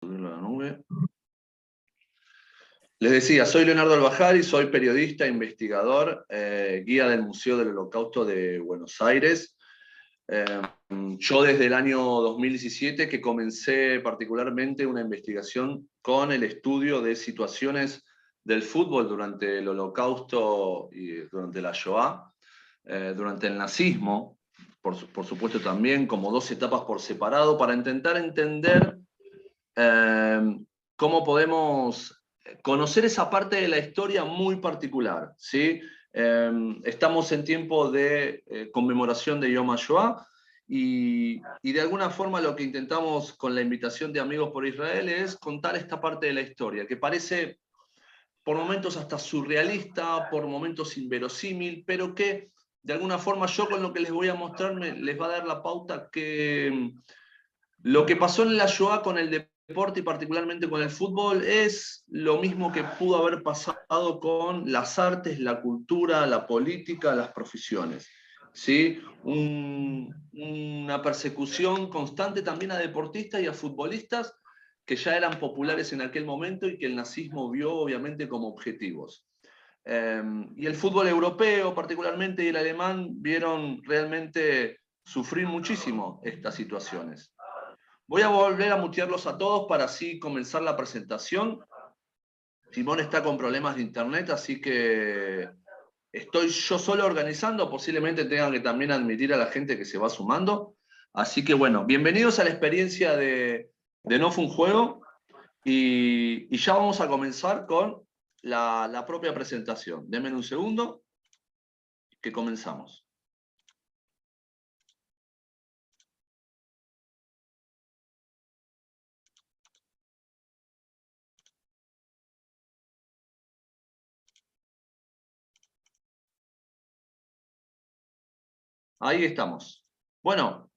La nube. Les decía, soy Leonardo Albajari, soy periodista, investigador, guía del Museo del Holocausto de Buenos Aires. Yo desde el año 2017 que comencé particularmente una investigación con el estudio de situaciones del fútbol durante el Holocausto y durante la Shoah, durante el nazismo, por supuesto también, como dos etapas por separado, para intentar entender cómo podemos conocer esa parte de la historia muy particular, ¿sí? Estamos en tiempo de conmemoración de Yom HaShoah y de alguna forma lo que intentamos con la invitación de Amigos por Israel es contar esta parte de la historia, que parece por momentos hasta surrealista, por momentos inverosímil, pero que de alguna forma yo con lo que les voy a mostrar les va a dar la pauta que lo que pasó en la Shoah con el deporte y particularmente con el fútbol es lo mismo que pudo haber pasado con las artes, la cultura, la política, las profesiones. ¿Sí? Una persecución constante también a deportistas y a futbolistas que ya eran populares en aquel momento y que el nazismo vio obviamente como objetivos. Y el fútbol europeo particularmente y el alemán vieron realmente sufrir muchísimo estas situaciones. Voy a volver a mutearlos a todos para así comenzar la presentación. Simón está con problemas de internet, así que estoy yo solo organizando, posiblemente tengan que también admitir a la gente que se va sumando. Así que bueno, bienvenidos a la experiencia de No Fue un Juego y ya vamos a comenzar con la propia presentación. Denme un segundo que comenzamos. Ahí estamos. Bueno,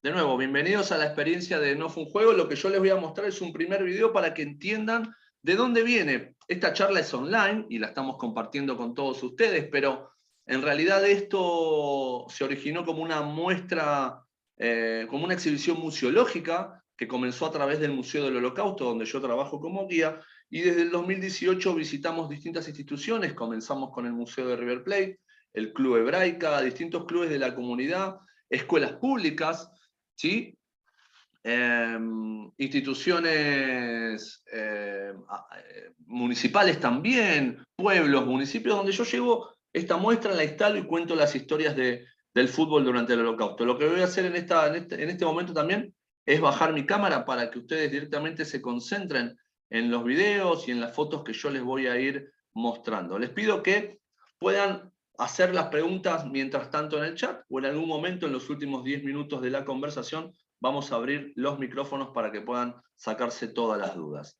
de nuevo, bienvenidos a la experiencia de No Fue un Juego. Lo que yo les voy a mostrar es un primer video para que entiendan de dónde viene. Esta charla es online y la estamos compartiendo con todos ustedes, pero en realidad esto se originó como una muestra, como una exhibición museológica que comenzó a través del Museo del Holocausto, donde yo trabajo como guía, y desde el 2018 visitamos distintas instituciones. Comenzamos con el Museo de River Plate, el Club Hebraica, distintos clubes de la comunidad, escuelas públicas, ¿sí? Instituciones municipales también, pueblos, municipios, donde yo llevo esta muestra, la instalo y cuento las historias del fútbol durante el Holocausto. Lo que voy a hacer en este momento también es bajar mi cámara para que ustedes directamente se concentren en los videos y en las fotos que yo les voy a ir mostrando. Les pido que puedan hacer las preguntas mientras tanto en el chat o en algún momento en los últimos 10 minutos de la conversación vamos a abrir los micrófonos para que puedan sacarse todas las dudas.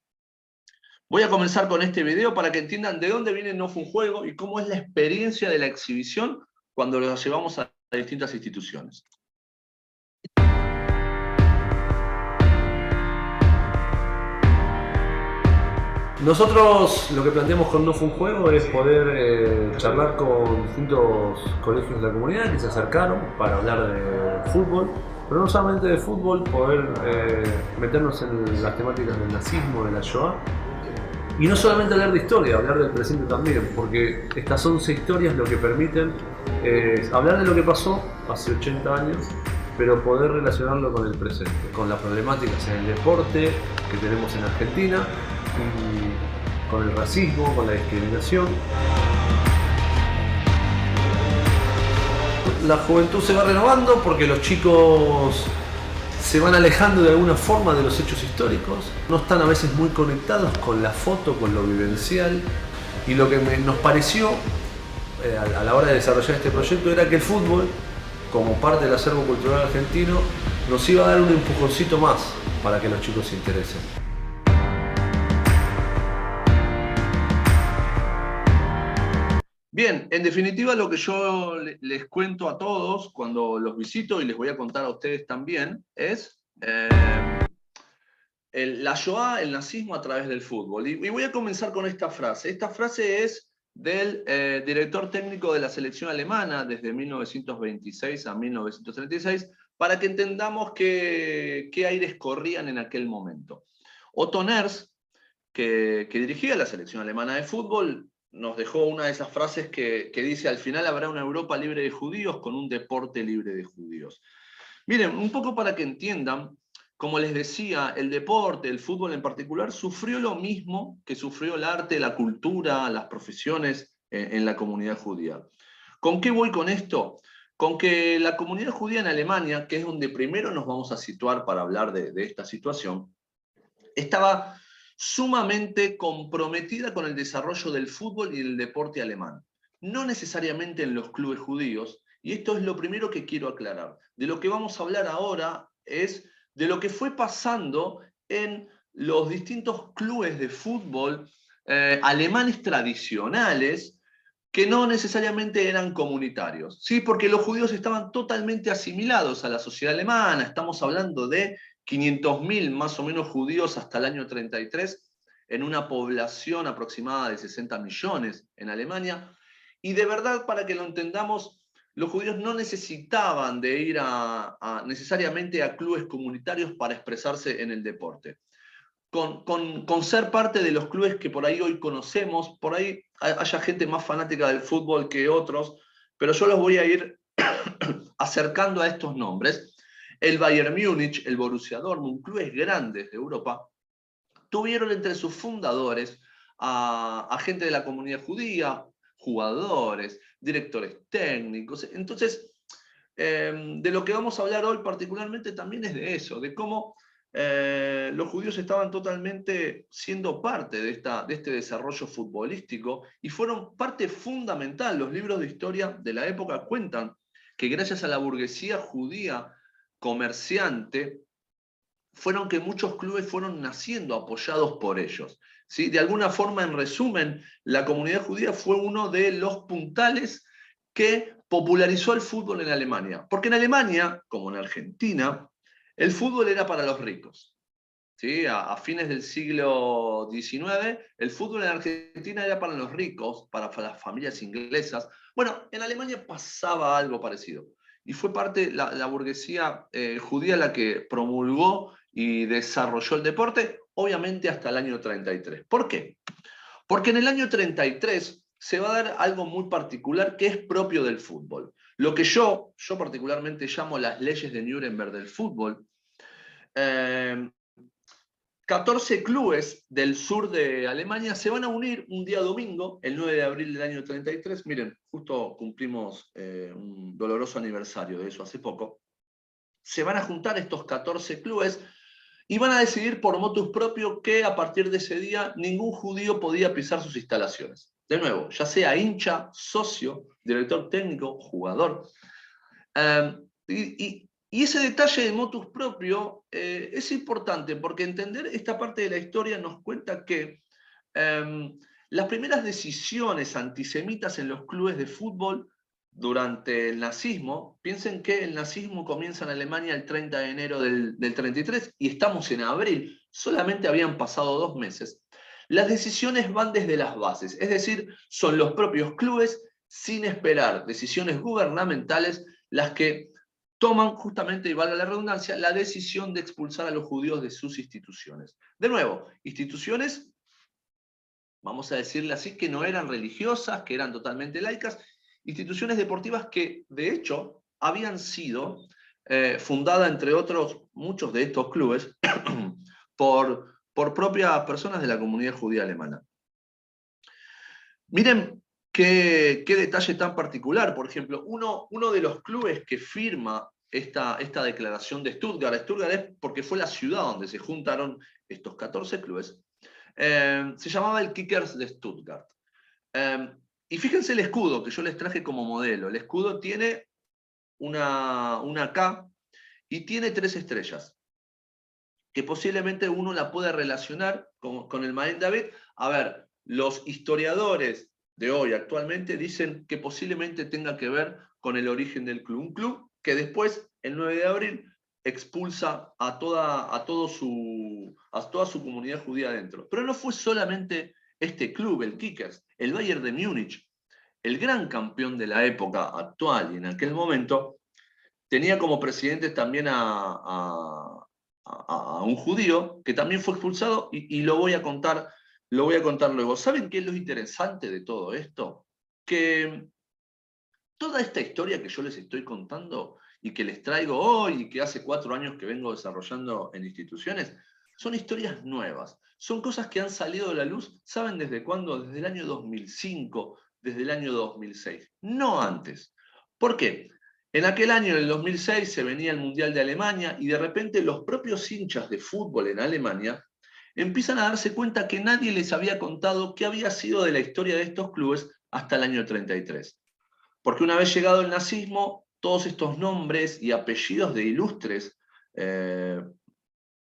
Voy a comenzar con este video para que entiendan de dónde viene No Fue un Juego y cómo es la experiencia de la exhibición cuando lo llevamos a distintas instituciones. Nosotros lo que planteamos con No Fue un Juego es poder charlar con distintos colegios de la comunidad que se acercaron para hablar de fútbol, pero no solamente de fútbol, poder meternos en las temáticas del nazismo, de la Shoah, y no solamente hablar de historia, hablar del presente también, porque estas 11 historias lo que permiten es hablar de lo que pasó hace 80 años, pero poder relacionarlo con el presente, con las problemáticas en el deporte que tenemos en Argentina, y con el racismo, con la discriminación. La juventud se va renovando porque los chicos se van alejando de alguna forma de los hechos históricos, no están a veces muy conectados con la foto, con lo vivencial, y lo que nos pareció a la hora de desarrollar este proyecto era que el fútbol, como parte del acervo cultural argentino, nos iba a dar un empujoncito más para que los chicos se interesen. Bien, en definitiva lo que yo les cuento a todos cuando los visito y les voy a contar a ustedes también es la Shoah, el nazismo a través del fútbol. Y voy a comenzar con esta frase. Esta frase es del director técnico de la selección alemana desde 1926 a 1936, para que entendamos qué aires corrían en aquel momento. Otto Ners, que dirigía la selección alemana de fútbol, nos dejó una de esas frases que dice: al final habrá una Europa libre de judíos con un deporte libre de judíos. Miren, un poco para que entiendan, como les decía, el deporte, el fútbol en particular, sufrió lo mismo que sufrió el arte, la cultura, las profesiones en la comunidad judía. ¿Con qué voy con esto? Con que la comunidad judía en Alemania, que es donde primero nos vamos a situar para hablar de esta situación, estaba sumamente comprometida con el desarrollo del fútbol y del deporte alemán. No necesariamente en los clubes judíos, y esto es lo primero que quiero aclarar. De lo que vamos a hablar ahora es de lo que fue pasando en los distintos clubes de fútbol alemanes tradicionales, que no necesariamente eran comunitarios, ¿sí? Porque los judíos estaban totalmente asimilados a la sociedad alemana. Estamos hablando de 500.000 más o menos judíos hasta el año 33, en una población aproximada de 60 millones en Alemania. Y de verdad, para que lo entendamos, los judíos no necesitaban de ir necesariamente a clubes comunitarios para expresarse en el deporte. Con ser parte de los clubes que por ahí hoy conocemos, por ahí haya gente más fanática del fútbol que otros, pero yo los voy a ir acercando a estos nombres. El Bayern Múnich, el Borussia Dortmund, clubes grandes de Europa, tuvieron entre sus fundadores a gente de la comunidad judía, jugadores, directores técnicos. Entonces, de lo que vamos a hablar hoy particularmente también es de eso, de cómo los judíos estaban totalmente siendo parte de este desarrollo futbolístico y fueron parte fundamental. Los libros de historia de la época cuentan que gracias a la burguesía judía comerciante fueron que muchos clubes fueron naciendo apoyados por ellos, ¿sí? De alguna forma, en resumen, la comunidad judía fue uno de los puntales que popularizó el fútbol en Alemania. Porque en Alemania, como en Argentina, el fútbol era para los ricos. ¿Sí? A fines del siglo XIX, el fútbol en Argentina era para los ricos, para las familias inglesas. Bueno, en Alemania pasaba algo parecido. Y fue parte la burguesía judía la que promulgó y desarrolló el deporte, obviamente hasta el año 33. ¿Por qué? Porque en el año 33 se va a dar algo muy particular que es propio del fútbol. Lo que yo particularmente llamo las leyes de Nuremberg del fútbol. 14 clubes del sur de Alemania se van a unir un día domingo, el 9 de abril del año 33. Miren, justo cumplimos un doloroso aniversario de eso hace poco. Se van a juntar estos 14 clubes y van a decidir por motus propio que a partir de ese día ningún judío podía pisar sus instalaciones. De nuevo, ya sea hincha, socio, director técnico, jugador. Y ese detalle de motus propio es importante porque entender esta parte de la historia nos cuenta que las primeras decisiones antisemitas en los clubes de fútbol durante el nazismo, piensen que el nazismo comienza en Alemania el 30 de enero del 33 y estamos en abril, solamente habían pasado 2 meses. Las decisiones van desde las bases, es decir, son los propios clubes, sin esperar decisiones gubernamentales, las que toman justamente, y valga la redundancia, la decisión de expulsar a los judíos de sus instituciones. De nuevo, instituciones, vamos a decirle así, que no eran religiosas, que eran totalmente laicas, instituciones deportivas que, de hecho, habían sido fundadas, entre otros, muchos de estos clubes, por propias personas de la comunidad judía alemana. Miren qué detalle tan particular. Por ejemplo, uno de los clubes que firma esta declaración de Stuttgart. Stuttgart es porque fue la ciudad donde se juntaron estos 14 clubes. Se llamaba el Kickers de Stuttgart. Y fíjense el escudo que yo les traje como modelo. El escudo tiene una K y tiene 3 estrellas, que posiblemente uno la pueda relacionar con el Magen David. A ver, los historiadores de hoy actualmente dicen que posiblemente tenga que ver con el origen del club. Un club que después, el 9 de abril, expulsa a toda su comunidad judía adentro. Pero no fue solamente este club, el Kickers, el Bayern de Múnich, el gran campeón de la época actual y en aquel momento, tenía como presidentes también a a un judío que también fue expulsado y lo voy a contar luego. ¿Saben qué es lo interesante de todo esto? Que toda esta historia que yo les estoy contando y que les traigo hoy y que hace 4 años que vengo desarrollando en instituciones, son historias nuevas. Son cosas que han salido de la luz, ¿saben desde cuándo? Desde el año 2005, desde el año 2006, no antes. ¿Por qué? En aquel año, en el 2006, se venía el Mundial de Alemania y de repente los propios hinchas de fútbol en Alemania empiezan a darse cuenta que nadie les había contado qué había sido de la historia de estos clubes hasta el año 33. Porque una vez llegado el nazismo, todos estos nombres y apellidos de ilustres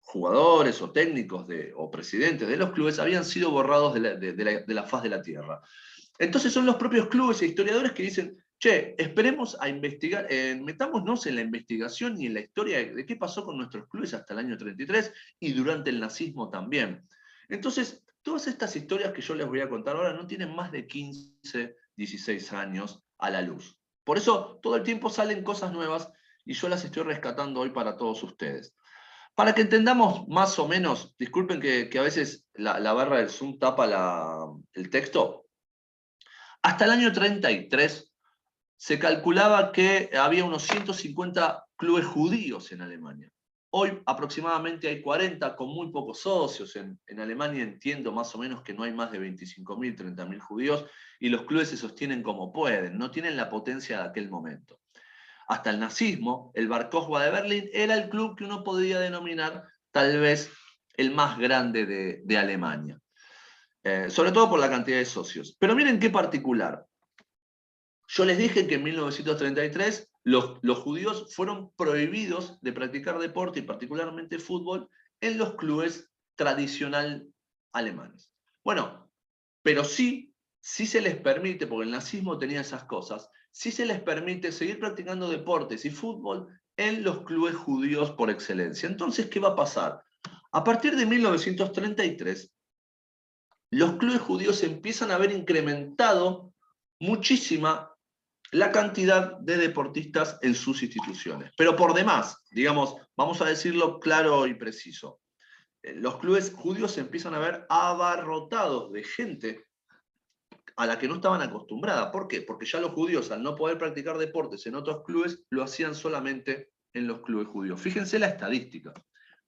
jugadores o técnicos o presidentes de los clubes habían sido borrados de la faz de la tierra. Entonces son los propios clubes e historiadores que dicen, che, esperemos a investigar, metámonos en la investigación y en la historia de qué pasó con nuestros clubes hasta el año 33 y durante el nazismo también. Entonces, todas estas historias que yo les voy a contar ahora no tienen más de 15, 16 años a la luz. Por eso todo el tiempo salen cosas nuevas y yo las estoy rescatando hoy para todos ustedes. Para que entendamos más o menos, disculpen que a veces la barra del Zoom tapa el texto, hasta el año 33 se calculaba que había unos 150 clubes judíos en Alemania. Hoy aproximadamente hay 40 con muy pocos socios. En Alemania entiendo más o menos que no hay más de 25.000, 30.000 judíos y los clubes se sostienen como pueden, no tienen la potencia de aquel momento. Hasta el nazismo, el Bar Kochba de Berlín era el club que uno podría denominar tal vez el más grande de Alemania. Sobre todo por la cantidad de socios. Pero miren qué particular. Yo les dije que en 1933 los judíos fueron prohibidos de practicar deporte y particularmente fútbol en los clubes tradicional alemanes. Bueno, pero sí se les permite, porque el nazismo tenía esas cosas, sí se les permite seguir practicando deportes y fútbol en los clubes judíos por excelencia. Entonces, ¿qué va a pasar? A partir de 1933, los clubes judíos empiezan a ver incrementado muchísima la cantidad de deportistas en sus instituciones. Pero por demás, digamos, vamos a decirlo claro y preciso, los clubes judíos se empiezan a ver abarrotados de gente a la que no estaban acostumbradas. ¿Por qué? Porque ya los judíos, al no poder practicar deportes en otros clubes, lo hacían solamente en los clubes judíos. Fíjense la estadística.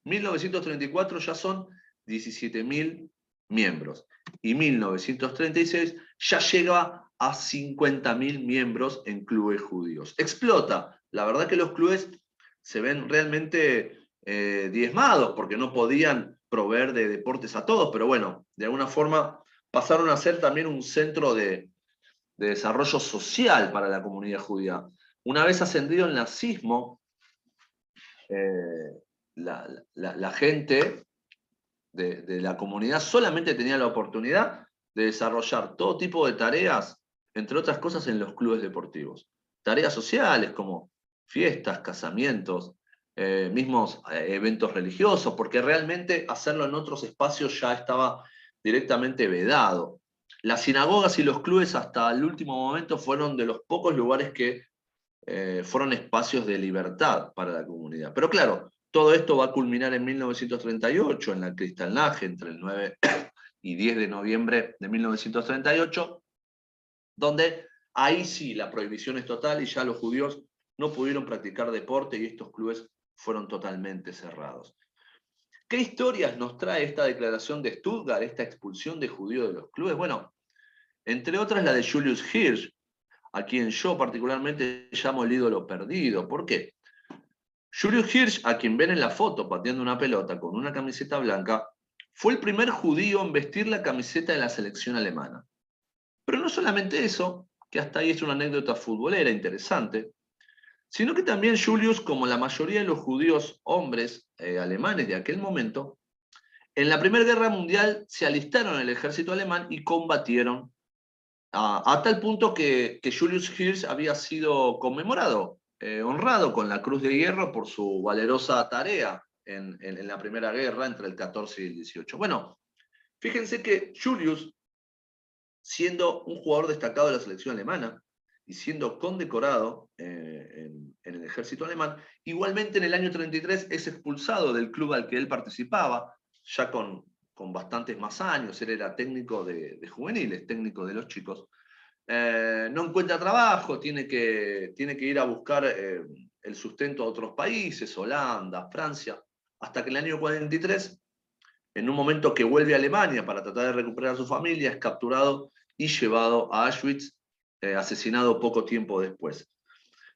1934 ya son 17.000 miembros y 1936 ya llega a 50.000 miembros en clubes judíos. Explota. La verdad que los clubes se ven realmente diezmados porque no podían proveer de deportes a todos, pero bueno, de alguna forma pasaron a ser también un centro de desarrollo social para la comunidad judía. Una vez ascendido el nazismo, la gente de la comunidad solamente tenía la oportunidad de desarrollar todo tipo de tareas, entre otras cosas en los clubes deportivos. Tareas sociales como fiestas, casamientos, mismos eventos religiosos, porque realmente hacerlo en otros espacios ya estaba directamente vedado. Las sinagogas y los clubes hasta el último momento fueron de los pocos lugares que fueron espacios de libertad para la comunidad. Pero claro, todo esto va a culminar en 1938, en la Kristallnacht, entre el 9 y 10 de noviembre de 1938, donde ahí sí la prohibición es total y ya los judíos no pudieron practicar deporte y estos clubes fueron totalmente cerrados. ¿Qué historias nos trae esta declaración de Stuttgart, esta expulsión de judíos de los clubes? Bueno, entre otras la de Julius Hirsch, a quien yo particularmente llamo el ídolo perdido. ¿Por qué? Julius Hirsch, a quien ven en la foto pateando una pelota con una camiseta blanca, fue el primer judío en vestir la camiseta de la selección alemana. Pero no solamente eso, que hasta ahí es una anécdota futbolera interesante, sino que también Julius, como la mayoría de los judíos hombres alemanes de aquel momento, en la Primera Guerra Mundial se alistaron en el ejército alemán y combatieron a tal punto que Julius Hirsch había sido conmemorado, honrado con la Cruz de Hierro por su valerosa tarea en la Primera Guerra entre el 14 y el 18. Bueno, fíjense que Julius, siendo un jugador destacado de la selección alemana, y siendo condecorado en el ejército alemán. Igualmente en el año 33 es expulsado del club al que él participaba, ya con bastantes más años. Él era técnico de juveniles, técnico de los chicos. No encuentra trabajo, tiene que ir a buscar el sustento a otros países, Holanda, Francia, hasta que en el año 43, en un momento que vuelve a Alemania para tratar de recuperar a su familia, es capturado y llevado a Auschwitz, asesinado poco tiempo después.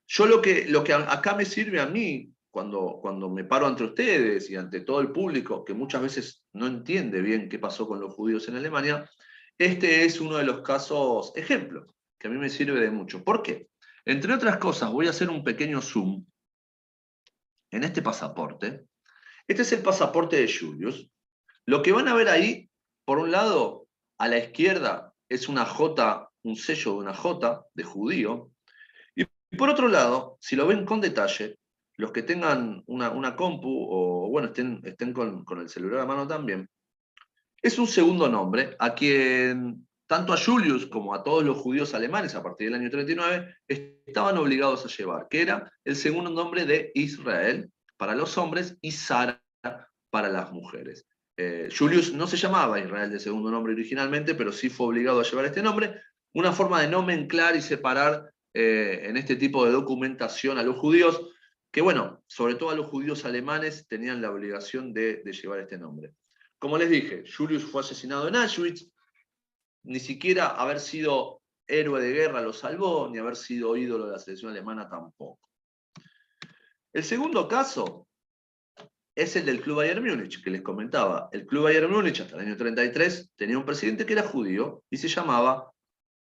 Yo lo que acá me sirve a mí, cuando me paro ante ustedes y ante todo el público, que muchas veces no entiende bien qué pasó con los judíos en Alemania, este es uno de los casos ejemplos que a mí me sirve de mucho. ¿Por qué? Entre otras cosas, voy a hacer un pequeño zoom en este pasaporte. Este es el pasaporte de Julius. Lo que van a ver ahí, por un lado, a la izquierda, es una J, un sello de una J de judío. Y por otro lado, si lo ven con detalle, los que tengan una compu o bueno, estén con el celular a mano también, es un segundo nombre a quien tanto a Julius como a todos los judíos alemanes a partir del año 39 estaban obligados a llevar, que era el segundo nombre de Israel para los hombres y Sara para las mujeres. Julius no se llamaba Israel de segundo nombre originalmente, pero sí fue obligado a llevar este nombre, una forma de no mezclar y separar en este tipo de documentación a los judíos, que bueno, sobre todo a los judíos alemanes tenían la obligación de llevar este nombre. Como les dije, Julius fue asesinado en Auschwitz, ni siquiera haber sido héroe de guerra lo salvó, ni haber sido ídolo de la selección alemana tampoco. El segundo caso es el del Club Bayern Múnich, que les comentaba. El Club Bayern Múnich hasta el año 33 tenía un presidente que era judío y se llamaba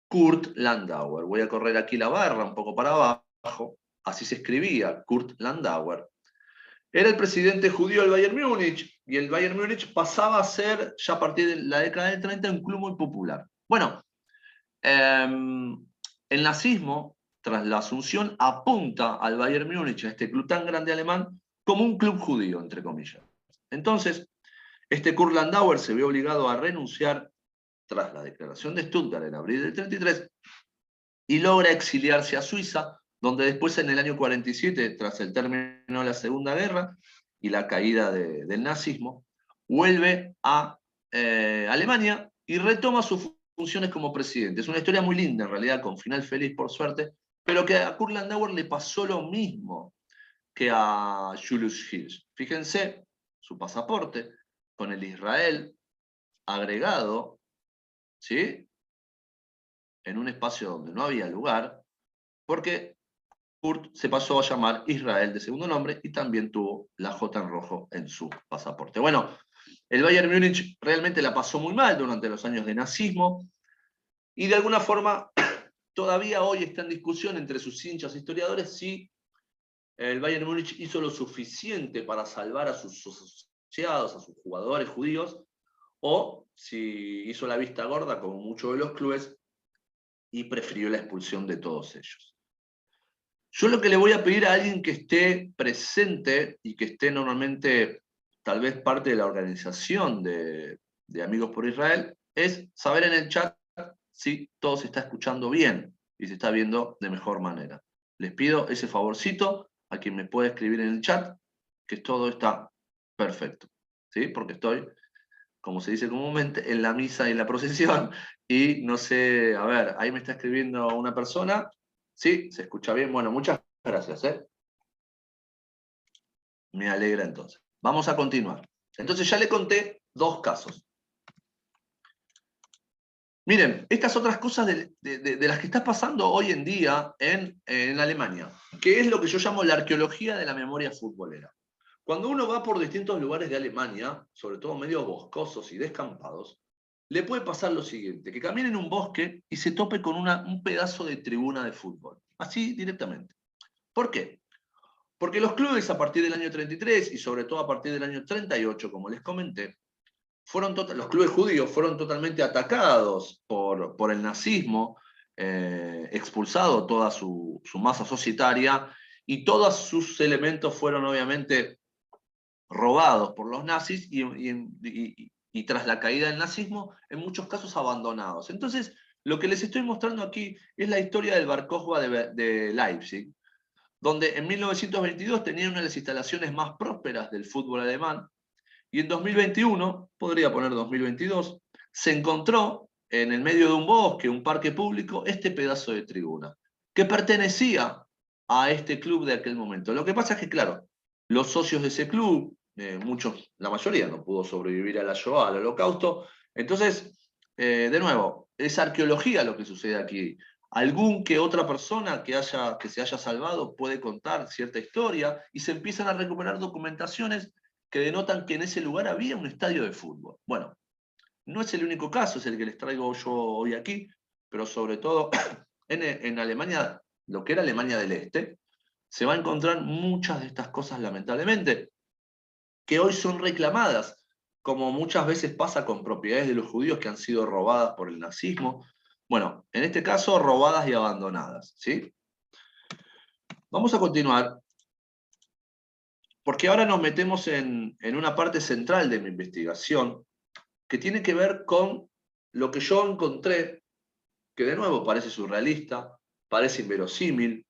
Kurt Landauer. Voy a correr aquí la barra un poco para abajo, así se escribía, Kurt Landauer. Era el presidente judío del Bayern Múnich, y el Bayern Múnich pasaba a ser, ya a partir de la década del 30, un club muy popular. Bueno, el nazismo, tras la asunción, apunta al Bayern Múnich, a este club tan grande alemán, como un club judío, entre comillas. Entonces, este Kurt Landauer se ve obligado a renunciar tras la declaración de Stuttgart en abril del 33 y logra exiliarse a Suiza, donde después en el año 47, tras el término de la Segunda Guerra y la caída del nazismo, vuelve a Alemania y retoma sus funciones como presidente. Es una historia muy linda, en realidad, con final feliz, por suerte, pero que a Kurt Landauer le pasó lo mismo que a Julius Hirsch. Fíjense, su pasaporte, con el Israel agregado, ¿sí?, en un espacio donde no había lugar, porque Kurt se pasó a llamar Israel de segundo nombre y también tuvo la J en rojo en su pasaporte. Bueno, el Bayern Múnich realmente la pasó muy mal durante los años de nazismo y de alguna forma todavía hoy está en discusión entre sus hinchas e historiadores si el Bayern Múnich hizo lo suficiente para salvar a sus asociados, a sus jugadores judíos, o si hizo la vista gorda como muchos de los clubes y prefirió la expulsión de todos ellos. Yo lo que le voy a pedir a alguien que esté presente y que esté normalmente tal vez parte de la organización de Amigos por Israel es saber en el chat si todo se está escuchando bien y se está viendo de mejor manera. Les pido ese favorcito a quien me pueda escribir en el chat que todo está perfecto, ¿sí? Porque estoy, como se dice comúnmente, en la misa y en la procesión y no sé, a ver, ahí me está escribiendo una persona. Sí, se escucha bien. Bueno, muchas gracias. Me alegra entonces. Vamos a continuar. Entonces ya le conté dos casos. Miren, estas otras cosas de las que está pasando hoy en día en Alemania, que es lo que yo llamo la arqueología de la memoria futbolera. Cuando uno va por distintos lugares de Alemania, sobre todo medio boscosos y descampados, le puede pasar lo siguiente, que camine en un bosque y se tope con un pedazo de tribuna de fútbol. Así directamente. ¿Por qué? Porque los clubes a partir del año 33 y sobre todo a partir del año 38, como les comenté, los clubes judíos fueron totalmente atacados por el nazismo, expulsado toda su masa societaria y todos sus elementos fueron obviamente robados por los nazis y tras la caída del nazismo, en muchos casos abandonados. Entonces, Lo que les estoy mostrando aquí es la historia del Bar Kochba de Leipzig, donde en 1922 tenían una de las instalaciones más prósperas del fútbol alemán, y en 2021, podría poner 2022, se encontró en el medio de un bosque, un parque público, este pedazo de tribuna, que pertenecía a este club de aquel momento. Lo que pasa es que, claro, los socios de ese club, muchos, la mayoría no pudo sobrevivir a la Shoah, al Holocausto, entonces, de nuevo, es arqueología lo que sucede aquí. Algún que otra persona que se haya salvado puede contar cierta historia y se empiezan a recuperar documentaciones que denotan que en ese lugar había un estadio de fútbol. Bueno, no es el único caso, es el que les traigo yo hoy aquí, pero sobre todo en Alemania, lo que era Alemania del Este, se va a encontrar muchas de estas cosas, lamentablemente, que hoy son reclamadas, como muchas veces pasa con propiedades de los judíos que han sido robadas por el nazismo. Bueno, en este caso, robadas y abandonadas, ¿sí? Vamos a continuar, porque ahora nos metemos en una parte central de mi investigación, que tiene que ver con lo que yo encontré, que de nuevo parece surrealista, parece inverosímil.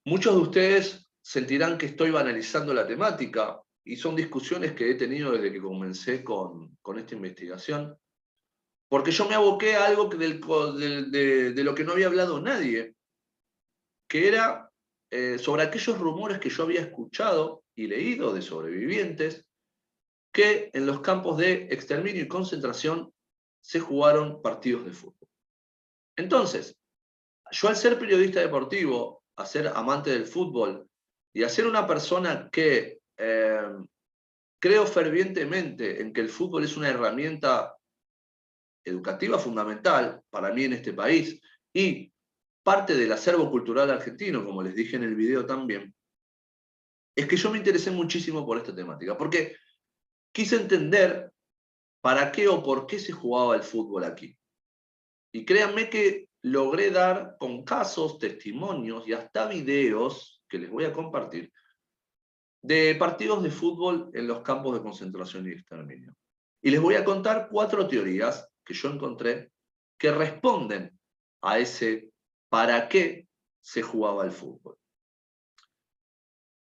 Muchos de ustedes sentirán que estoy banalizando la temática, y son discusiones que he tenido desde que comencé con esta investigación, porque yo me aboqué a algo de lo que no había hablado nadie, que era sobre aquellos rumores que yo había escuchado y leído de sobrevivientes, que en los campos de exterminio y concentración se jugaron partidos de fútbol. Entonces, yo al ser periodista deportivo, a ser amante del fútbol y a ser una persona que creo fervientemente en que el fútbol es una herramienta educativa fundamental para mí en este país y parte del acervo cultural argentino, como les dije en el video también, es que yo me interesé muchísimo por esta temática, porque quise entender para qué o por qué se jugaba el fútbol aquí. Y créanme que logré dar con casos, testimonios y hasta videos que les voy a compartir de partidos de fútbol en los campos de concentración y exterminio. Y les voy a contar 4 teorías que yo encontré que responden a ese para qué se jugaba el fútbol.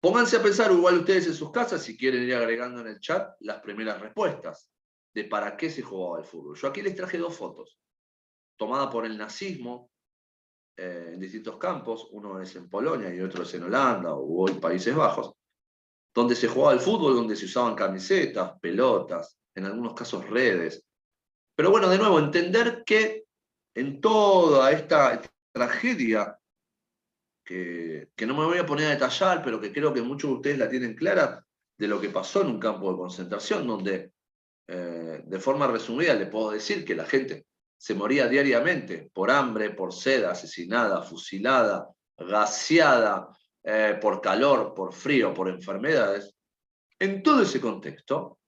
Pónganse a pensar igual ustedes en sus casas, si quieren ir agregando en el chat las primeras respuestas de para qué se jugaba el fútbol. Yo aquí les traje 2 fotos, tomadas por el nazismo en distintos campos, uno es en Polonia y otro es en Holanda o hoy Países Bajos, donde se jugaba el fútbol, donde se usaban camisetas, pelotas, en algunos casos redes. Pero bueno, de nuevo, entender que en toda esta tragedia, que no me voy a poner a detallar, pero que creo que muchos de ustedes la tienen clara, de lo que pasó en un campo de concentración, donde de forma resumida le puedo decir que la gente se moría diariamente por hambre, por sed, asesinada, fusilada, gaseada, por calor, por frío, por enfermedades. En todo ese contexto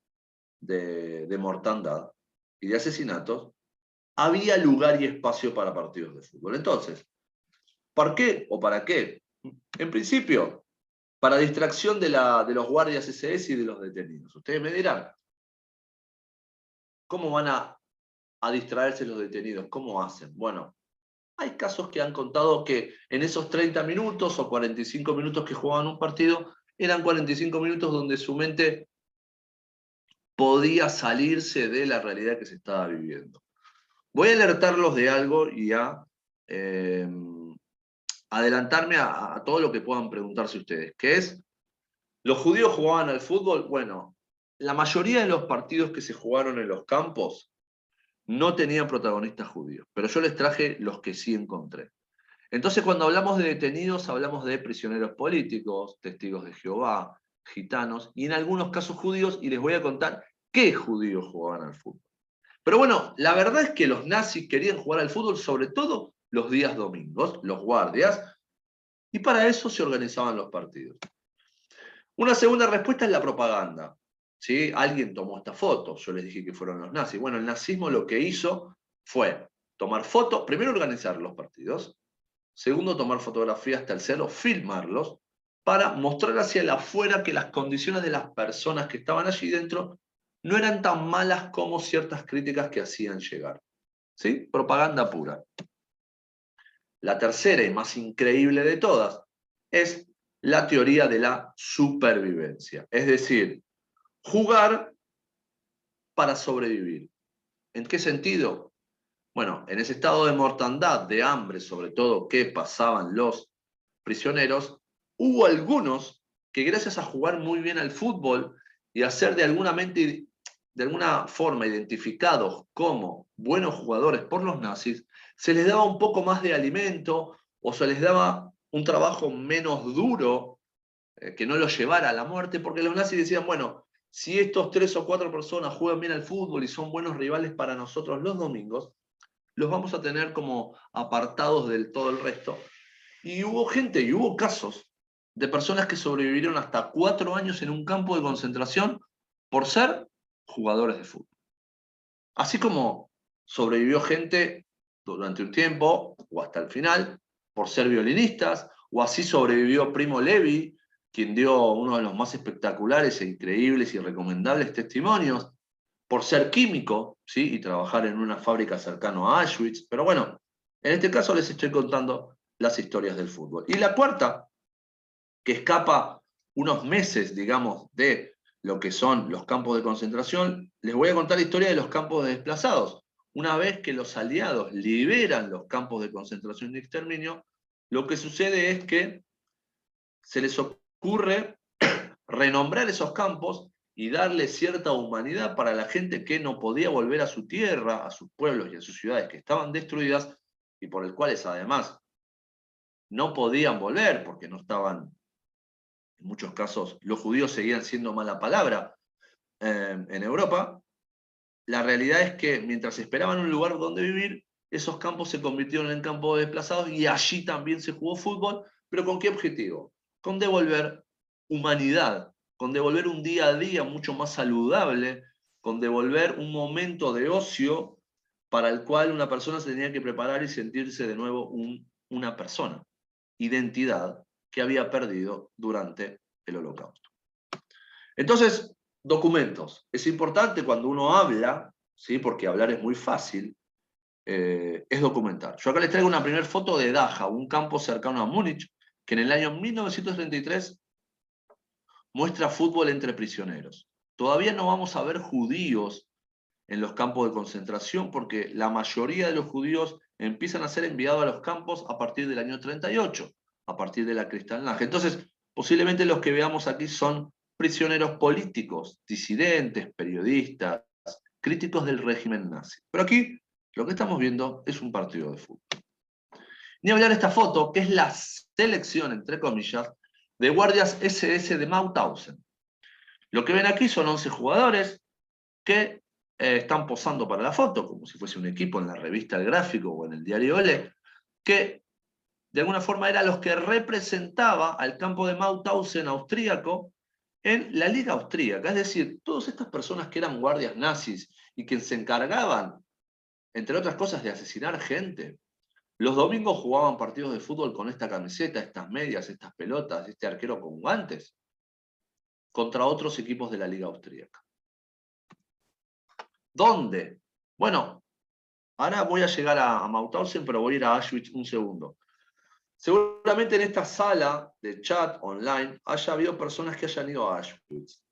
de mortandad y de asesinatos, había lugar y espacio para partidos de fútbol. Entonces, ¿por qué o para qué? En principio, para distracción de los guardias SS y de los detenidos. Ustedes me dirán, ¿cómo van a distraerse los detenidos? ¿Cómo hacen? Bueno, hay casos que han contado que en esos 30 minutos o 45 minutos que jugaban un partido, eran 45 minutos donde su mente podía salirse de la realidad que se estaba viviendo. Voy a alertarlos de algo y a adelantarme a todo lo que puedan preguntarse ustedes, que es, ¿los judíos jugaban al fútbol? Bueno, la mayoría de los partidos que se jugaron en los campos no tenían protagonistas judíos, pero yo les traje los que sí encontré. Entonces, cuando hablamos de detenidos, hablamos de prisioneros políticos, testigos de Jehová, gitanos, y en algunos casos judíos, y les voy a contar qué judíos jugaban al fútbol. Pero bueno, la verdad es que los nazis querían jugar al fútbol, sobre todo los días domingos, los guardias, y para eso se organizaban los partidos. Una segunda respuesta es la propaganda. ¿Sí? Alguien tomó esta foto, yo les dije que fueron los nazis. Bueno, el nazismo lo que hizo fue tomar fotos, primero organizar los partidos, segundo tomar fotografías, tercero filmarlos, para mostrar hacia el afuera que las condiciones de las personas que estaban allí dentro no eran tan malas como ciertas críticas que hacían llegar. ¿sí? Propaganda pura. La tercera y más increíble de todas es la teoría de la supervivencia. Es decir, jugar para sobrevivir. ¿En qué sentido? Bueno, en ese estado de mortandad, de hambre, sobre todo, que pasaban los prisioneros, hubo algunos que gracias a jugar muy bien al fútbol y a ser de alguna forma identificados como buenos jugadores por los nazis, se les daba un poco más de alimento o se les daba un trabajo menos duro que no los llevara a la muerte, porque los nazis decían, bueno, si estos 3 o 4 personas juegan bien al fútbol y son buenos rivales para nosotros los domingos, los vamos a tener como apartados del todo el resto. Y hubo gente, y hubo casos de personas que sobrevivieron hasta 4 años en un campo de concentración por ser jugadores de fútbol. Así como sobrevivió gente durante un tiempo, o hasta el final, por ser violinistas, o así sobrevivió Primo Levi, quien dio uno de los más espectaculares e increíbles y recomendables testimonios, por ser químico, ¿sí? Y trabajar en una fábrica cercano a Auschwitz. Pero bueno, en este caso les estoy contando las historias del fútbol. Y la cuarta, que escapa unos meses, digamos, de lo que son los campos de concentración, les voy a contar la historia de los campos de desplazados. Una vez que los aliados liberan los campos de concentración y de exterminio, lo que sucede es que se les ocurre renombrar esos campos y darle cierta humanidad para la gente que no podía volver a su tierra, a sus pueblos y a sus ciudades que estaban destruidas y por el cuales además no podían volver porque no estaban, en muchos casos los judíos seguían siendo mala palabra en Europa. La realidad es que mientras esperaban un lugar donde vivir, esos campos se convirtieron en campos de desplazados y allí también se jugó fútbol, pero ¿con qué objetivo? Con devolver humanidad, con devolver un día a día mucho más saludable, con devolver un momento de ocio para el cual una persona se tenía que preparar y sentirse de nuevo una persona, identidad que había perdido durante el Holocausto. Entonces, documentos. Es importante cuando uno habla, ¿sí? Porque hablar es muy fácil, es documentar. Yo acá les traigo una primera foto de Dachau, un campo cercano a Múnich, que en el año 1933 muestra fútbol entre prisioneros. Todavía no vamos a ver judíos en los campos de concentración porque la mayoría de los judíos empiezan a ser enviados a los campos a partir del año 38, a partir de la Kristallnacht. Entonces, posiblemente los que veamos aquí son prisioneros políticos, disidentes, periodistas, críticos del régimen nazi. Pero aquí lo que estamos viendo es un partido de fútbol. Ni hablar de esta foto, que es la selección, entre comillas, de guardias SS de Mauthausen. Lo que ven aquí son 11 jugadores que están posando para la foto, como si fuese un equipo en la revista El Gráfico o en el diario Ole, que de alguna forma eran los que representaba al campo de Mauthausen austríaco en la Liga Austríaca. Es decir, todas estas personas que eran guardias nazis y que se encargaban, entre otras cosas, de asesinar gente, los domingos jugaban partidos de fútbol con esta camiseta, estas medias, estas pelotas, este arquero con guantes, contra otros equipos de la Liga Austríaca. ¿Dónde? Bueno, ahora voy a llegar a Mauthausen, pero voy a ir a Auschwitz un segundo. Seguramente en esta sala de chat online haya habido personas que hayan ido a Auschwitz,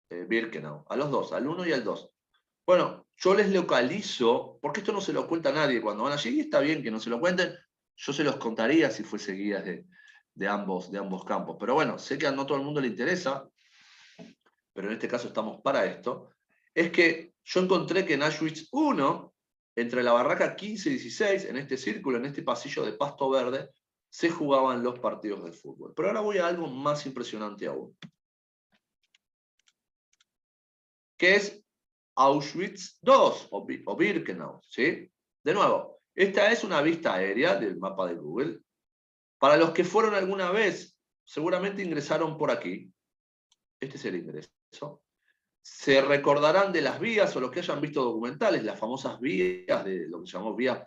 Birkenau, a los dos, al 1 y al 2. Bueno, yo les localizo, porque esto no se lo cuenta a nadie cuando van allí, y está bien que no se lo cuenten, yo se los contaría si fuese guías de ambos campos. Pero bueno, sé que a no todo el mundo le interesa, pero en este caso estamos para esto, es que yo encontré que en Auschwitz 1, entre la barraca 15 y 16, en este círculo, en este pasillo de pasto verde, se jugaban los partidos de fútbol. Pero ahora voy a algo más impresionante aún, que es Auschwitz II o Birkenau, ¿sí? De nuevo, esta es una vista aérea del mapa de Google. Para los que fueron alguna vez, seguramente ingresaron por aquí. Este es el ingreso. Se recordarán de las vías, o los que hayan visto documentales, las famosas vías de lo que se llamó vías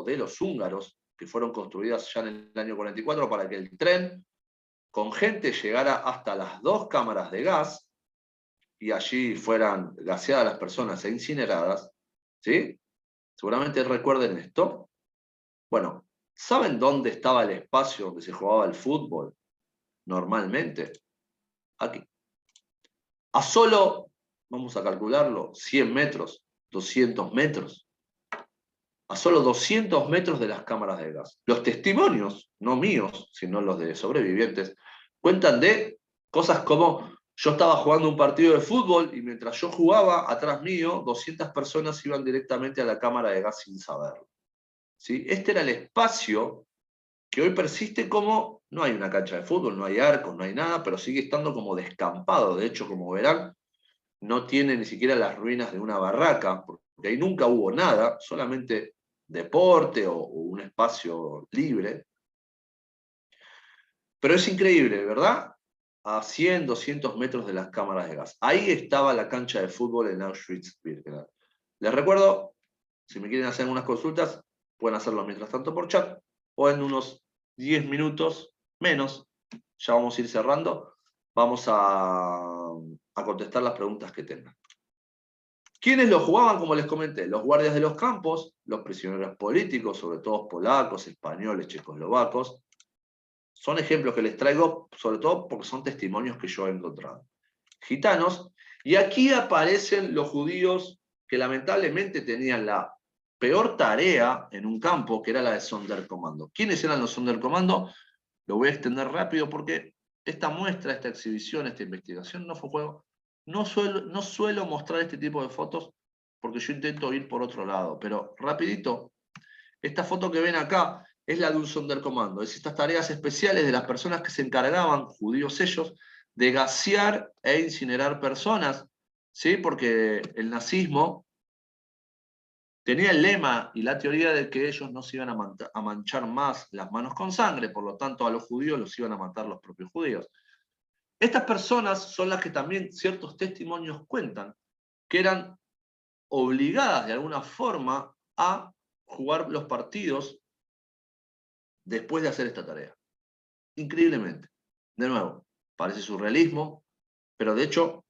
de los húngaros, que fueron construidas ya en el año 44 para que el tren con gente llegara hasta las 2 cámaras de gas y allí fueran gaseadas las personas e incineradas, ¿sí? Seguramente recuerden esto. Bueno, ¿saben dónde estaba el espacio donde se jugaba el fútbol? Normalmente, aquí. A solo, vamos a calcularlo, 100 metros, 200 metros. A solo 200 metros de las cámaras de gas. Los testimonios, no míos, sino los de sobrevivientes, cuentan de cosas como: yo estaba jugando un partido de fútbol y mientras yo jugaba, atrás mío, 200 personas iban directamente a la cámara de gas sin saberlo. ¿Sí? Este era el espacio que hoy persiste como: no hay una cancha de fútbol, no hay arcos, no hay nada, pero sigue estando como descampado. De hecho, como verán, no tiene ni siquiera las ruinas de una barraca, porque ahí nunca hubo nada, solamente deporte o un espacio libre. Pero es increíble, ¿verdad? A 100, 200 metros de las cámaras de gas. Ahí estaba la cancha de fútbol en Auschwitz-Birkenau. Les recuerdo, si me quieren hacer algunas consultas, pueden hacerlo mientras tanto por chat, o en unos 10 minutos menos, ya vamos a ir cerrando, vamos a contestar las preguntas que tengan. ¿Quiénes lo jugaban? Como les comenté, los guardias de los campos, los prisioneros políticos, sobre todo polacos, españoles, checoslovacos. Son ejemplos que les traigo, sobre todo porque son testimonios que yo he encontrado. Gitanos, y aquí aparecen los judíos que lamentablemente tenían la peor tarea en un campo, que era la de Sonderkommando. ¿Quiénes eran los Sonderkommando? Lo voy a extender rápido porque esta muestra, esta exhibición, esta investigación no fue juego. No suelo mostrar este tipo de fotos porque yo intento ir por otro lado, pero rapidito, esta foto que ven acá es la de un Sonderkommando, es estas tareas especiales de las personas que se encargaban, judíos ellos, de gasear e incinerar personas, ¿sí? Porque el nazismo tenía el lema y la teoría de que ellos no se iban a manchar más las manos con sangre, por lo tanto a los judíos los iban a matar los propios judíos. Estas personas son las que también ciertos testimonios cuentan, que eran obligadas de alguna forma a jugar los partidos después de hacer esta tarea. Increíblemente. De nuevo, parece surrealismo, pero de hecho,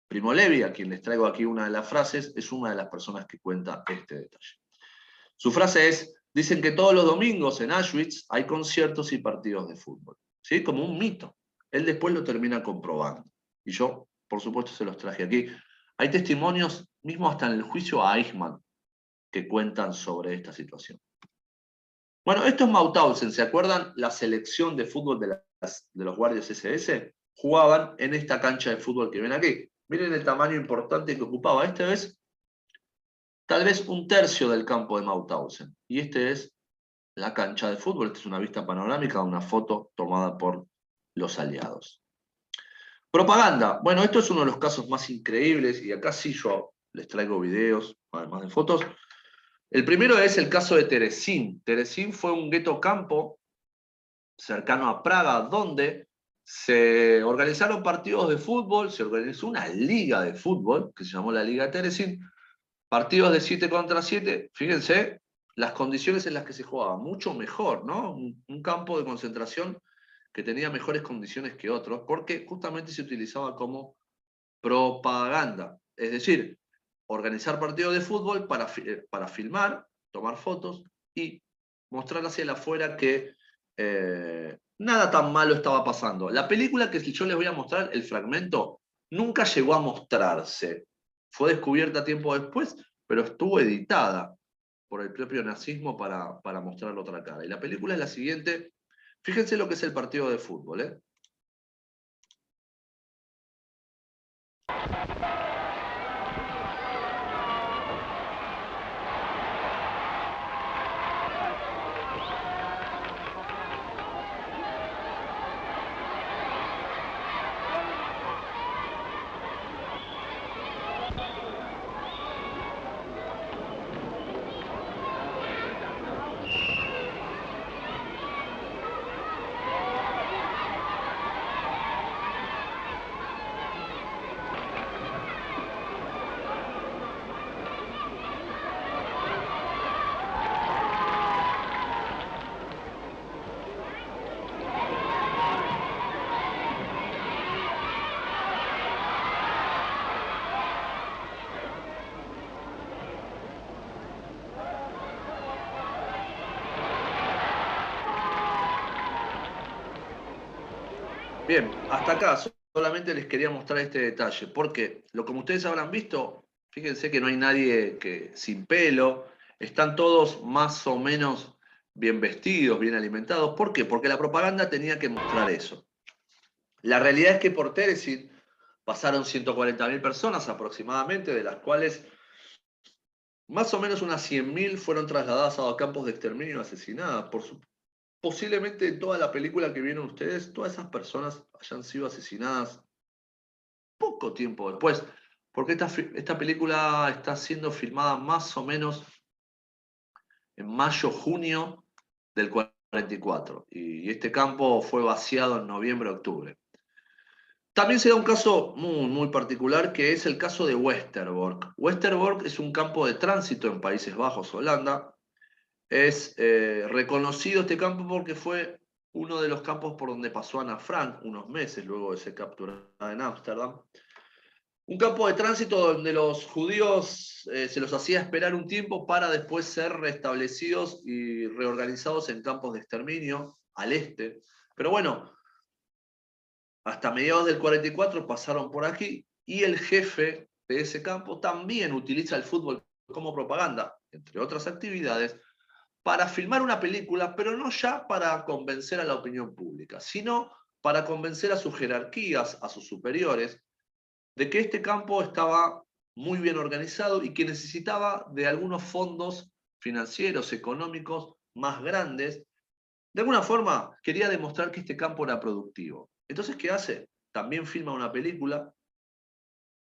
Primo Levi, a quien les traigo aquí una de las frases, es una de las personas que cuenta este detalle. Su frase es: dicen que todos los domingos en Auschwitz hay conciertos y partidos de fútbol. ¿Sí? Como un mito. Él después lo termina comprobando. Y yo, por supuesto, se los traje aquí. Hay testimonios, mismo hasta en el juicio a Eichmann, que cuentan sobre esta situación. Bueno, esto es Mauthausen, ¿se acuerdan? La selección de fútbol de los guardias SS jugaban en esta cancha de fútbol que ven aquí. Miren el tamaño importante que ocupaba. Este es tal vez un tercio del campo de Mauthausen. Y este es la cancha de fútbol. Esta es una vista panorámica, una foto tomada por los aliados. Propaganda. Bueno, esto es uno de los casos más increíbles y acá sí yo les traigo videos, además de fotos. El primero es el caso de Terezín. Terezín fue un gueto campo cercano a Praga, donde se organizaron partidos de fútbol, se organizó una liga de fútbol, que se llamó la Liga Terezín, partidos de 7 contra 7, fíjense las condiciones en las que se jugaba, mucho mejor, ¿no? Un campo de concentración que tenía mejores condiciones que otros, porque justamente se utilizaba como propaganda, es decir, organizar partidos de fútbol para filmar, tomar fotos y mostrar hacia el afuera que nada tan malo estaba pasando. La película que yo les voy a mostrar, el fragmento, nunca llegó a mostrarse. Fue descubierta tiempo después, pero estuvo editada por el propio nazismo para mostrar otra cara. Y la película es la siguiente. Fíjense lo que es el partido de fútbol, ¿eh? Bien, hasta acá solamente les quería mostrar este detalle, porque como ustedes habrán visto, fíjense que no hay nadie sin pelo, están todos más o menos bien vestidos, bien alimentados. ¿Por qué? Porque la propaganda tenía que mostrar eso. La realidad es que por Teresin pasaron 140.000 personas aproximadamente, de las cuales más o menos unas 100.000 fueron trasladadas a campos de exterminio y asesinadas. Posiblemente en toda la película que vieron ustedes, todas esas personas hayan sido asesinadas poco tiempo después, porque esta película está siendo filmada más o menos en mayo, junio del 44, y este campo fue vaciado en noviembre, octubre. También se da un caso muy, muy particular, que es el caso de Westerbork. Westerbork es un campo de tránsito en Países Bajos, Holanda. Es reconocido este campo porque fue uno de los campos por donde pasó Ana Frank unos meses luego de ser capturada en Ámsterdam. Un campo de tránsito donde los judíos se los hacía esperar un tiempo para después ser restablecidos y reorganizados en campos de exterminio al este. Pero bueno, hasta mediados del 44 pasaron por aquí, y el jefe de ese campo también utiliza el fútbol como propaganda, entre otras actividades, para filmar una película, pero no ya para convencer a la opinión pública, sino para convencer a sus jerarquías, a sus superiores, de que este campo estaba muy bien organizado y que necesitaba de algunos fondos financieros, económicos más grandes. De alguna forma quería demostrar que este campo era productivo. Entonces, ¿qué hace? También filma una película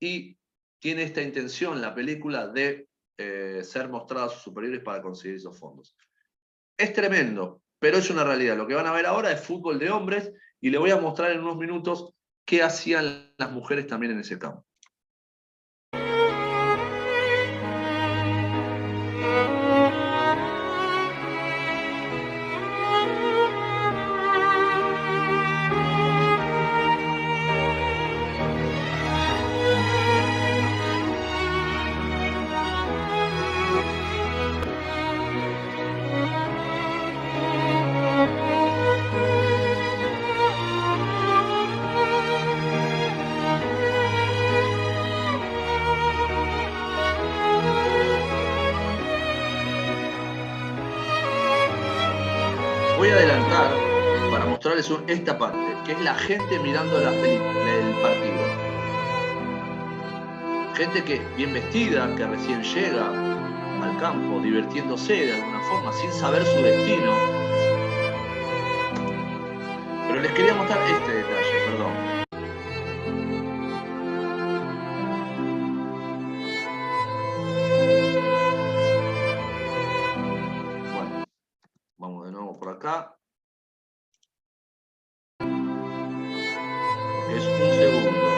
y tiene esta intención, la película, de ser mostrada a sus superiores para conseguir esos fondos. Es tremendo, pero es una realidad. Lo que van a ver ahora es fútbol de hombres, y le voy a mostrar en unos minutos qué hacían las mujeres también en ese campo. Voy a adelantar para mostrarles esta parte, que es la gente mirando el partido. Gente que bien vestida, que recién llega al campo, divirtiéndose de alguna forma, sin saber su destino. Pero les quería mostrar este detalle, perdón. Bueno, vamos de nuevo por acá. Es un segundo.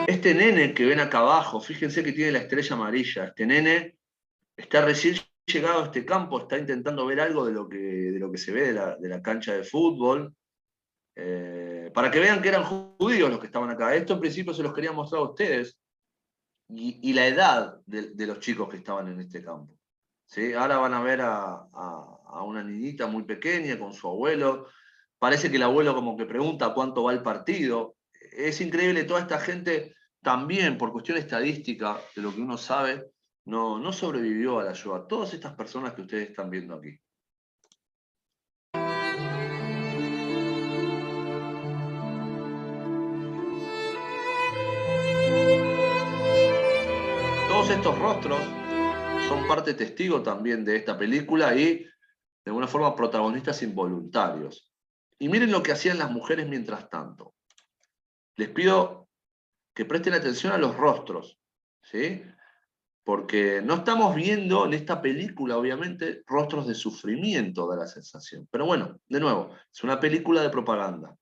Este nene que ven acá abajo, fíjense que tiene la estrella amarilla. Este nene está recién llegado a este campo, está intentando ver algo de lo que se ve de la cancha de fútbol. Para que vean que eran judíos los que estaban acá. Esto en principio se los quería mostrar a ustedes, y la edad de los chicos que estaban en este campo. ¿Sí? Ahora van a ver a una niñita muy pequeña con su abuelo. Parece que el abuelo como que pregunta cuánto va el partido. Es increíble, toda esta gente también, por cuestión estadística, de lo que uno sabe, no sobrevivió a la Shoah. Todas estas personas que ustedes están viendo aquí. Todos estos rostros son parte testigo también de esta película y, de alguna forma, protagonistas involuntarios. Y miren lo que hacían las mujeres mientras tanto. Les pido que presten atención a los rostros, ¿sí? Porque no estamos viendo en esta película, obviamente, rostros de sufrimiento, da la sensación. Pero bueno, de nuevo, es una película de propaganda.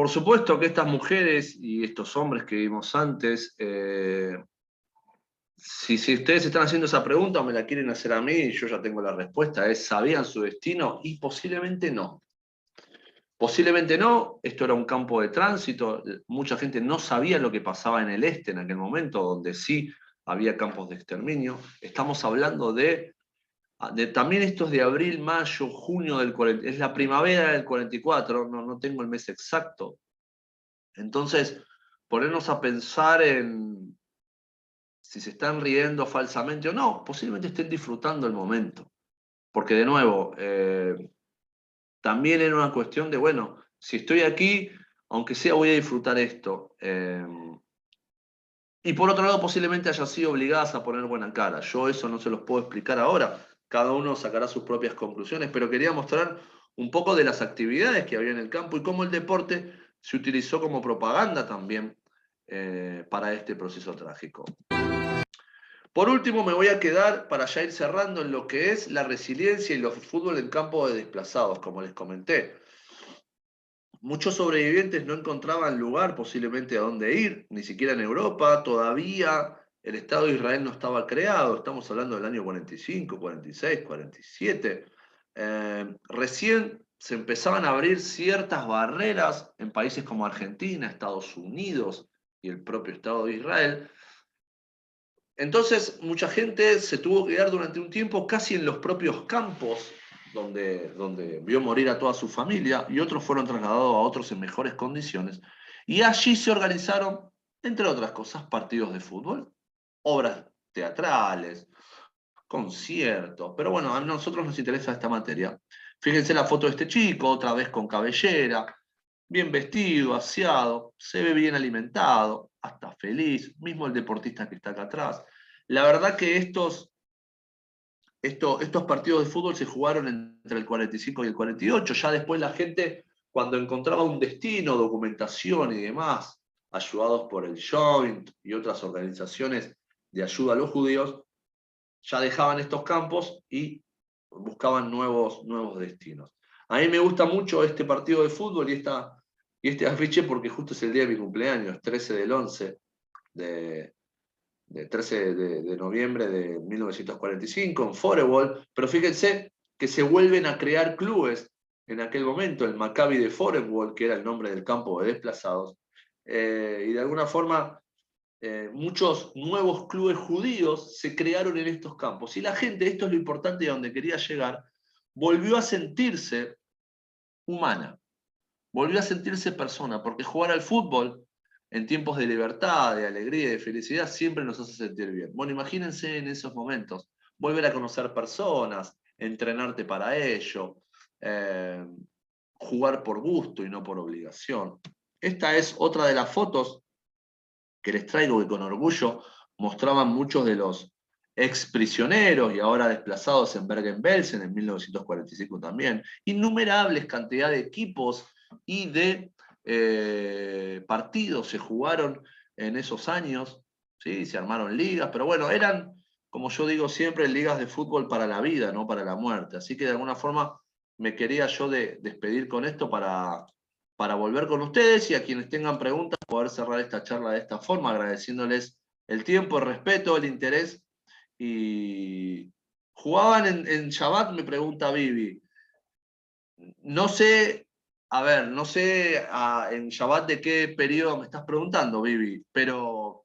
Por supuesto que estas mujeres y estos hombres que vimos antes, si ustedes están haciendo esa pregunta o me la quieren hacer a mí, yo ya tengo la respuesta, es ¿sabían su destino? Y posiblemente no. Posiblemente no, esto era un campo de tránsito, mucha gente no sabía lo que pasaba en el este en aquel momento, donde sí había campos de exterminio. Estamos hablando de también estos de abril, mayo, junio del 40, es la primavera del 44, no tengo el mes exacto. Entonces, ponernos a pensar en si se están riendo falsamente o no, posiblemente estén disfrutando el momento. Porque de nuevo, también era una cuestión de, bueno, si estoy aquí, aunque sea voy a disfrutar esto. Y por otro lado, posiblemente haya sido obligadas a poner buena cara. Yo eso no se los puedo explicar ahora. Cada uno sacará sus propias conclusiones, pero quería mostrar un poco de las actividades que había en el campo y cómo el deporte se utilizó como propaganda también para este proceso trágico. Por último, me voy a quedar, para ya ir cerrando, en lo que es la resiliencia y el fútbol en campo de desplazados, como les comenté. Muchos sobrevivientes no encontraban lugar posiblemente a dónde ir, ni siquiera en Europa. Todavía el Estado de Israel no estaba creado. Estamos hablando del año 45, 46, 47. Recién se empezaban a abrir ciertas barreras en países como Argentina, Estados Unidos y el propio Estado de Israel. Entonces, mucha gente se tuvo que quedar durante un tiempo casi en los propios campos donde vio morir a toda su familia, y otros fueron trasladados a otros en mejores condiciones. Y allí se organizaron, entre otras cosas, partidos de fútbol, obras teatrales, conciertos. Pero bueno, a nosotros nos interesa esta materia. Fíjense la foto de este chico, otra vez con cabellera, bien vestido, aseado, se ve bien alimentado, hasta feliz, mismo el deportista que está acá atrás. La verdad que estos partidos de fútbol se jugaron entre el 45 y el 48. Ya después la gente, cuando encontraba un destino, documentación y demás, ayudados por el Joint y otras organizaciones de ayuda a los judíos, ya dejaban estos campos y buscaban nuevos destinos. A mí me gusta mucho este partido de fútbol y este afiche porque justo es el día de mi cumpleaños, 13 del 11 de 13 de noviembre de 1945 en Forewall, pero fíjense que se vuelven a crear clubes en aquel momento, el Maccabi de Forewall, que era el nombre del campo de desplazados, y de alguna forma muchos nuevos clubes judíos se crearon en estos campos. Y la gente, esto es lo importante y a donde quería llegar, volvió a sentirse humana, volvió a sentirse persona, porque jugar al fútbol en tiempos de libertad, de alegría y de felicidad siempre nos hace sentir bien. Bueno, imagínense en esos momentos, volver a conocer personas, entrenarte para ello, eh, jugar por gusto y no por obligación. Esta es otra de las fotos que les traigo, que con orgullo mostraban muchos de los ex prisioneros y ahora desplazados en Bergen-Belsen en 1945 también. Innumerables cantidad de equipos y de partidos se jugaron en esos años, ¿sí? Se armaron ligas, pero bueno, eran, como yo digo siempre, ligas de fútbol para la vida, no para la muerte. Así que de alguna forma me quería yo despedir con esto para volver con ustedes y a quienes tengan preguntas poder cerrar esta charla de esta forma, agradeciéndoles el tiempo, el respeto, el interés. Y jugaban en Shabbat, me pregunta Vivi. No sé, a ver, no sé en Shabbat de qué periodo me estás preguntando, Vivi, pero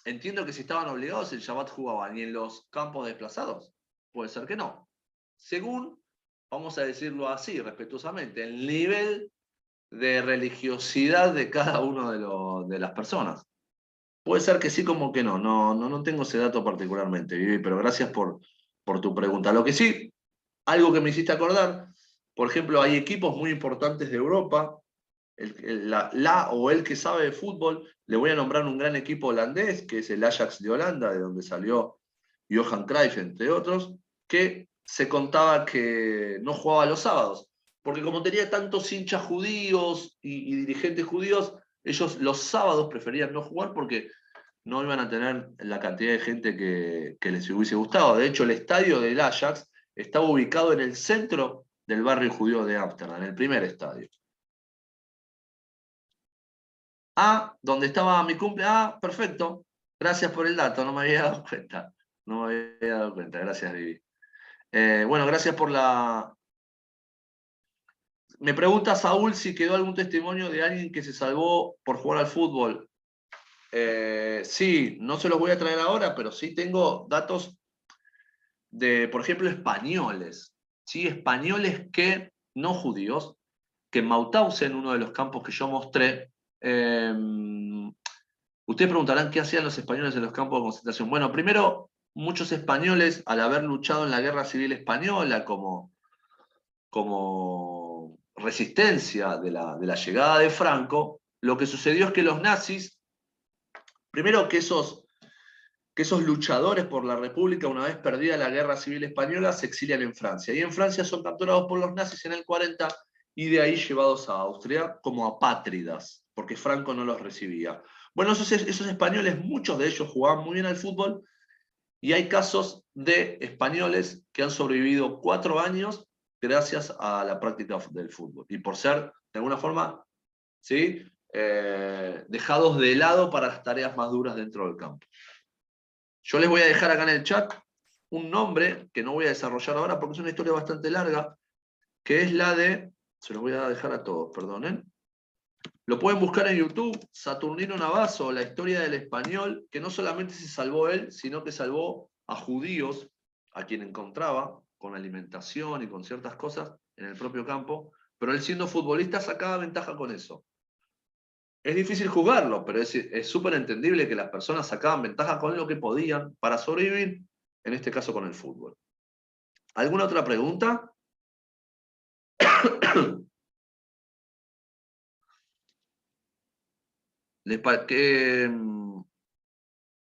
entiendo que si estaban obligados en Shabbat jugaban y en los campos desplazados. Puede ser que no. Según, vamos a decirlo así, respetuosamente, el nivel de religiosidad de cada uno de las personas. Puede ser que sí, como que no tengo ese dato particularmente, Vivi, pero gracias por tu pregunta. Lo que sí, algo que me hiciste acordar, por ejemplo, hay equipos muy importantes de Europa, el que sabe de fútbol, le voy a nombrar un gran equipo holandés, que es el Ajax de Holanda, de donde salió Johan Cruyff, entre otros, que se contaba que no jugaba los sábados, porque como tenía tantos hinchas judíos y dirigentes judíos, ellos los sábados preferían no jugar porque no iban a tener la cantidad de gente que les hubiese gustado. De hecho, el estadio del Ajax estaba ubicado en el centro del barrio judío de Ámsterdam, en el primer estadio. Ah, donde estaba mi cumple. Ah, perfecto. Gracias por el dato, no me había dado cuenta. No me había dado cuenta, gracias, Vivi. Bueno, gracias por la... Me pregunta Saúl si quedó algún testimonio de alguien que se salvó por jugar al fútbol. Sí, no se los voy a traer ahora, pero sí tengo datos de, por ejemplo, españoles. ¿Sí? Españoles que, no judíos, que en Mauthausen, uno de los campos que yo mostré, ustedes preguntarán qué hacían los españoles en los campos de concentración. Bueno, primero, muchos españoles, al haber luchado en la Guerra Civil Española como resistencia de la llegada de Franco, lo que sucedió es que los nazis, primero que esos luchadores por la República, una vez perdida la Guerra Civil Española, se exilian en Francia. Y en Francia son capturados por los nazis en el 40 y de ahí llevados a Austria como apátridas, porque Franco no los recibía. Bueno, esos españoles, muchos de ellos jugaban muy bien al fútbol, y hay casos de españoles que han sobrevivido 4 años gracias a la práctica del fútbol. Y por ser, de alguna forma, ¿sí? Dejados de lado para las tareas más duras dentro del campo. Yo les voy a dejar acá en el chat un nombre que no voy a desarrollar ahora porque es una historia bastante larga, que es la de, se los voy a dejar a todos, perdonen. Lo pueden buscar en YouTube, Saturnino Navazo, la historia del español, que no solamente se salvó él, sino que salvó a judíos, a quien encontraba, con alimentación y con ciertas cosas en el propio campo, pero él siendo futbolista sacaba ventaja con eso. Es difícil jugarlo, pero es súper entendible que las personas sacaban ventaja con lo que podían para sobrevivir, en este caso con el fútbol. ¿Alguna otra pregunta?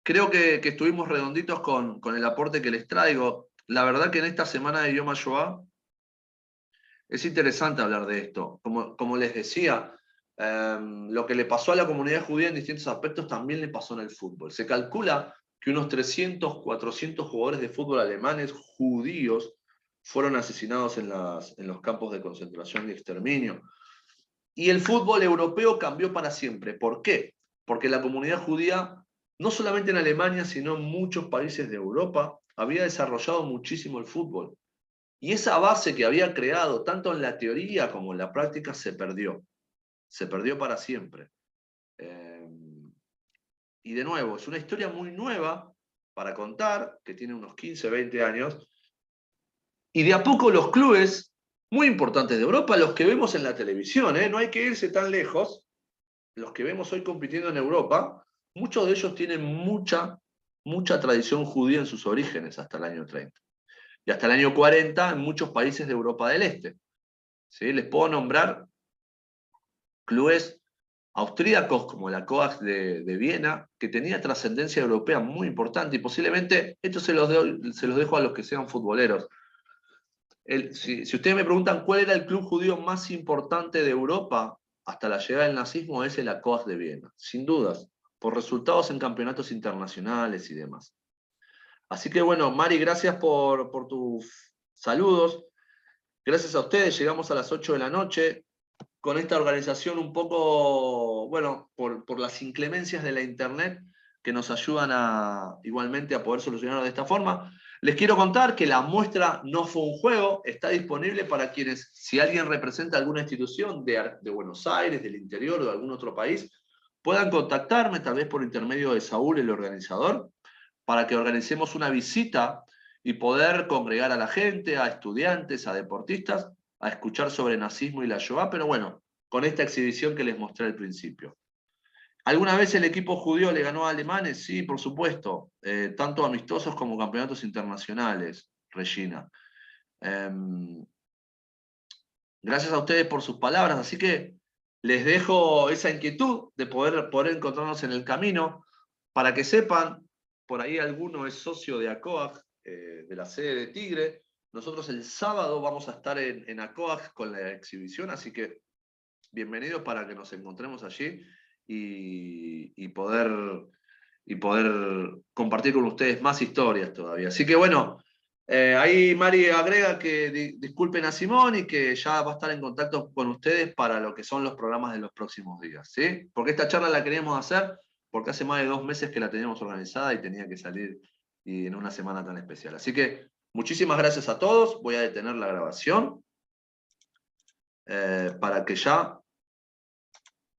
Creo que estuvimos redonditos con el aporte que les traigo. La verdad que en esta semana de Yom HaShoah es interesante hablar de esto. Como les decía, lo que le pasó a la comunidad judía en distintos aspectos también le pasó en el fútbol. Se calcula que unos 300, 400 jugadores de fútbol alemanes judíos fueron asesinados en los campos de concentración y exterminio. Y el fútbol europeo cambió para siempre. ¿Por qué? Porque la comunidad judía, no solamente en Alemania, sino en muchos países de Europa, había desarrollado muchísimo el fútbol. Y esa base que había creado, tanto en la teoría como en la práctica, se perdió. Se perdió para siempre. Y de nuevo, es una historia muy nueva para contar, que tiene unos 15, 20 años. Y de a poco los clubes muy importantes de Europa, los que vemos en la televisión, no hay que irse tan lejos, los que vemos hoy compitiendo en Europa, muchos de ellos tienen mucha tradición judía en sus orígenes hasta el año 30. Y hasta el año 40 en muchos países de Europa del Este. ¿Sí? Les puedo nombrar clubes austríacos como la Coax de Viena, que tenía trascendencia europea muy importante, y posiblemente esto se los dejo a los que sean futboleros. Si ustedes me preguntan cuál era el club judío más importante de Europa hasta la llegada del nazismo, es el Coax de Viena, sin dudas, por resultados en campeonatos internacionales y demás. Así que bueno, Mari, gracias por tus saludos. Gracias a ustedes, llegamos a las 8 de la noche con esta organización un poco, bueno, por las inclemencias de la internet que nos ayudan igualmente a poder solucionarlo de esta forma. Les quiero contar que la muestra No Fue un Juego está disponible para quienes, si alguien representa alguna institución de Buenos Aires, del interior o de algún otro país, puedan contactarme, tal vez por intermedio de Saúl, el organizador, para que organicemos una visita y poder congregar a la gente, a estudiantes, a deportistas, a escuchar sobre nazismo y la Shoah, pero bueno, con esta exhibición que les mostré al principio. ¿Alguna vez el equipo judío le ganó a alemanes? Sí, por supuesto, tanto amistosos como campeonatos internacionales, Regina. Gracias a ustedes por sus palabras, así que les dejo esa inquietud de poder encontrarnos en el camino, para que sepan, por ahí alguno es socio de ACOAG, de la sede de Tigre. Nosotros el sábado vamos a estar en ACOAG con la exhibición, así que bienvenidos para que nos encontremos allí y poder compartir con ustedes más historias todavía. Así que bueno, Ahí Mari agrega que disculpen a Simón y que ya va a estar en contacto con ustedes para lo que son los programas de los próximos días, ¿sí? Porque esta charla la queríamos hacer porque hace más de 2 meses que la teníamos organizada y tenía que salir y en una semana tan especial. Así que muchísimas gracias a todos. Voy a detener la grabación para que ya